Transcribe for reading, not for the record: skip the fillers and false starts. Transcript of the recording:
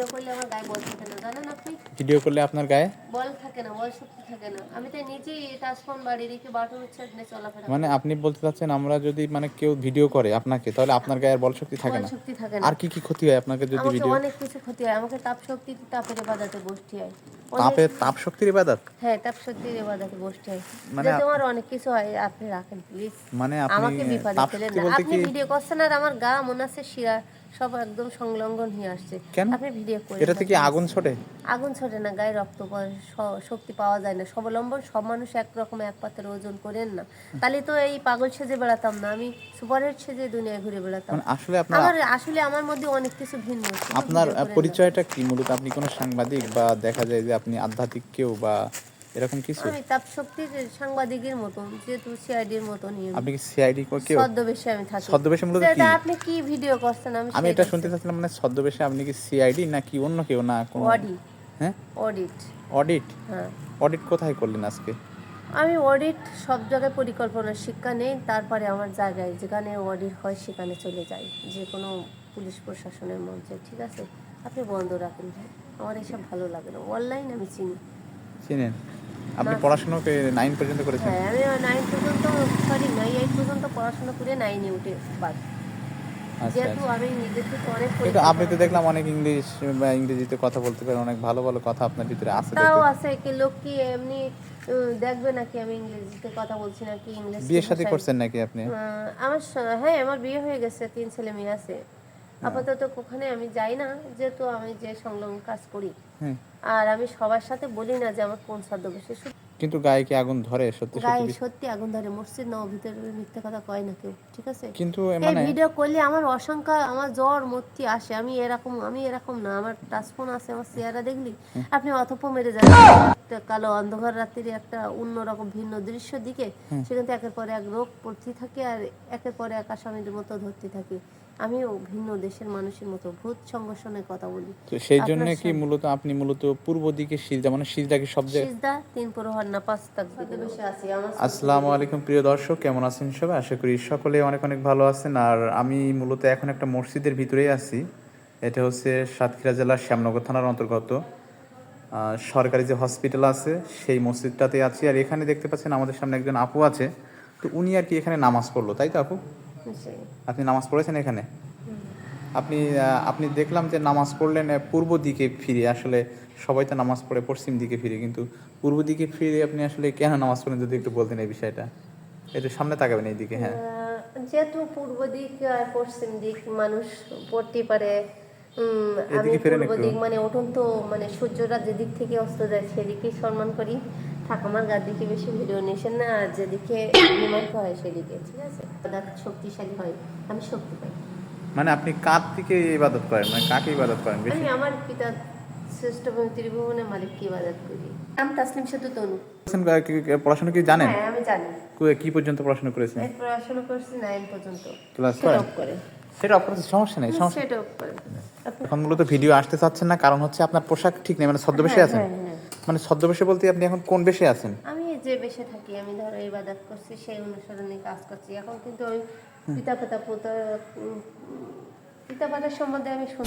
Video করলে আমার গায়ে বল থাকে না, জানেন আপনি? ভিডিও করলে আপনার গায়ে বল থাকে না, বল শক্তি থাকে না। আমি তো নিজেই টাচফোন বাড়ি রেখে বাটন উচ্চারণ নিয়ে চলাফেরা মানে করি। আপনি বলতে চাচ্ছেন আমরা যদি মানে কেউ ভিডিও করে আপনাকে তাহলে আপনার গায়ে আর বল শক্তি থাকে বল না? শক্তি থাকে না। আর কি কি ক্ষতি হয় আপনাকে যদি আমাকে ভিডিও? অনেক কিছু ক্ষতি হয়। আমাকে তাপ শক্তি, তাপের ইবাদতে বসতে হয়। তাপ শক্তির ইবাদত? হ্যাঁ, তাপ শক্তির ইবাদতে বসতে হয়। মানে যাতে আমার অনেক কিছু হয়, আপনি রাখেন প্লিজ। মানে আপনি আমাকে বিপদে তাপ ফেলেন শক্তি না। বলতে আপনি কি? ভিডিও করছেন আর আমার গা মনে আছে শিরা সব একদম সংলগ্ন হয়ে আসছে। কেন? আপনি ভিডিও করেন এটা না, থেকে please। আগুন ছড়ে? আগুন ছোটে না, গায়ে রক্ত পড়ে, শক্তি পাওয়া যায় না। স্বাবলম্বন সব মানুষ একরকম এক পাত্রের ওজন করেন না। তাহলে তো এই পাগল সেজে বেড়াতাম না, আমি সুপারহিট সেজে দুনিয়ায় ঘুরে বেড়াতাম। মানে আসলে আপনার আসলে আমার মধ্যে অনেক কিছু ভিন্ন আছে। আপনার পরিচয়টা কি? মূলত আপনি কোনো সাংবাদিক বা দেখা যায় যে আপনি আধ্যাত্মিক কেউ বা এরকম কিছু? আমি তাপ শক্তির সাংবাদিকের মতন, যেহেতু সিআইডির মতনই আপনি কি সিআইডি কেউ? ছদ্মবেশে আমি থাকি। ছদ্মবেশে মূলত কি? আপনি কি ভিডিও করছেন আমি এটা শুনতে চাচ্ছিলাম, মানে ছদ্মবেশে আপনি কি সিআইডি নাকি অন্য কেউ? না কোনো অডিট। হ্যাঁ অডিট। অডিট? হ্যাঁ, অডিট কোথায় করলেন আজকে? আমি অডিট সব জায়গায় পরিকল্পনার শিক্ষা নেই, তারপরে আমার জায়গায় যেখানে অডিট হয় সেখানে চলে যাই, যে কোনো পুলিশ প্রশাসনের মঞ্চে। ঠিক আছে, আপনি বন্ধ রাখেন ভাই, আমার এসব ভালো লাগে না। অনলাইন আমি চিনি। চিনেন? আপনি পড়াশোনা 9 পর্যন্ত করেছেন? হ্যাঁ, আমি 9 পর্যন্ত, সরি 8 পর্যন্ত পড়াশোনা করে 9-এ উঠে বাদ। আচ্ছা যেহেতু আচ্ছা। আমি নিজে থেকে অনেক কিন্তু আপনি তো দেখলাম অনেক ইংলিশ বা ইংরেজিতে কথা বলতে পারেন, অনেক ভালো ভালো কথা আপনার ভিতরে আছে তাও দেখতে। আছে কি, লোক কি এমনি দেখবে নাকি আমি ইংরেজিতে কথা বলছি নাকি ইংলিশ বিয়ে শাদী করছেন নাকি আপনি? হ্যাঁ, আমার বিয়ে হয়ে গেছে, 3 ছেলে মেয়ে আছে। আপাতত ওখানে আমি যাই না, যেহেতু আমি যে সংলগ্ন কাজ করি। হ্যাঁ। আর আমি সবার সাথে বলি না যে আমার কোন ছদ্মবেশে। কিন্তু গায়ে কি আগুন ধরে সত্যি গায়ে সত্যি? সত্যি আগুন ধরে। মসজিদ নাও ভিতরে মিথ্যে কথা কয় না কেউ, ঠিক আছে? কিন্তু এই মানে ভিডিও করলে আমার অসংখ্য, আমার জ্বর মূর্তি আসে। আমি এরকম না। আমার টাচফোন আছে, আমার চেহারা দেখলি আপনি অথপ মেরে যাবেন একটা কালো অন্ধকার রাত্রির একটা অন্যরকম ভিন্ন দৃশ্য দিকে। সেখান থেকে একের পর এক রোগ পড়তে থাকে আর একের পর এক আসামিদের মতো ধরতে থাকে। আমিও ভিন্ন দেশের মানুষের মতো ভূত সংগঠনের কথা বলি। তো সেই জন্য কি মূলত আপনি মূলত পূর্ব দিকে সিজদা, মানে সিজদা কি সব জায়গায়? সিজদা 3 প্রহর না 5 তাকবীর বেশি আছে আমার। আসসালামু আলাইকুম প্রিয় দর্শক, কেমন আছেন সবাই? আশা করি সকলে অনেক অনেক ভালো আছেন। আর আমি মূলত এখন একটা মসজিদের ভিতরেই আছি। এটা হচ্ছে সাতক্ষীরা জেলার শ্যামনগর থানার অন্তর্গত সরকারি যে হসপিটাল আছে সেই মসজিদটাতে আছি। আর এখানে দেখতে পাচ্ছেন আমাদের সামনে একজন আপু আছে। তো উনি আর কি এখানে নামাজ পড়লো, তাই তো আপু? আপনি নামাজ পড়েছেন এখানে? আপনি দেখলাম যে নামাজ পড়লেন পূর্ব দিকে ফিরে। আসলে সবাই তো নামাজ পড়ে পশ্চিম দিকে ফিরে, কিন্তু পূর্ব দিকে ফিরে আপনি আসলে কেন নামাজ পড়েন যদি একটু বলতেন এই বিষয়টা। একটু সামনে তাকাবেন এইদিকে। হ্যাঁ, যেহেতু পূর্ব দিক আর পশ্চিম দিক মানুষ পড়তে পারে। আমি এদিকে ফিরেন পূর্ব একটু। দিক মানে উঠন্ত, মানে সূর্যটা যেদিক থেকে অস্ত যায় সেদিকেই সম্মান করি। ঠাকুমার গার দিকে বেশি ভিডিও নিয়েছেন না, আর যেদিকে নিমন্ত্র হয় সেদিকে, ঠিক আছে? শক্তিশালী হয়, আমি শক্তি পাই। মানে আপনি কার দিকে ইবাদত করেন, মানে কাকে ইবাদত করেন বেশি? আমি আমার পিতা শ্রেষ্ঠ ত্রিভুবনের মালিককে ইবাদত করি। নাম তাসলিম সেতু তনু। পড়াশোনা কি জানেন? হ্যাঁ, আমি জানি। কি পর্যন্ত পড়াশোনা করেছেন? আমি পড়াশোনা করছি 9 পর্যন্ত। ক্লাস করে সেটা আপনার সমস্যা নেই, সমস্যা। সেটা করে। এখন মূলত ভিডিও আসতে চাচ্ছেন না কারণ হচ্ছে আপনার পোশাক ঠিক নেই, মানে ছদ্মবেশে আছেন। মানে ছদ্মবেশে বলতে আপনি এখন কোন বেশে আছেন? আমি যে বেশে থাকি, আমি ধরো ইবাদত করছি, সেই অনুসরণে কাজ করছি। এখন কিন্তু ওই পিতা-মাতার সম্বন্ধে আমি শুনি।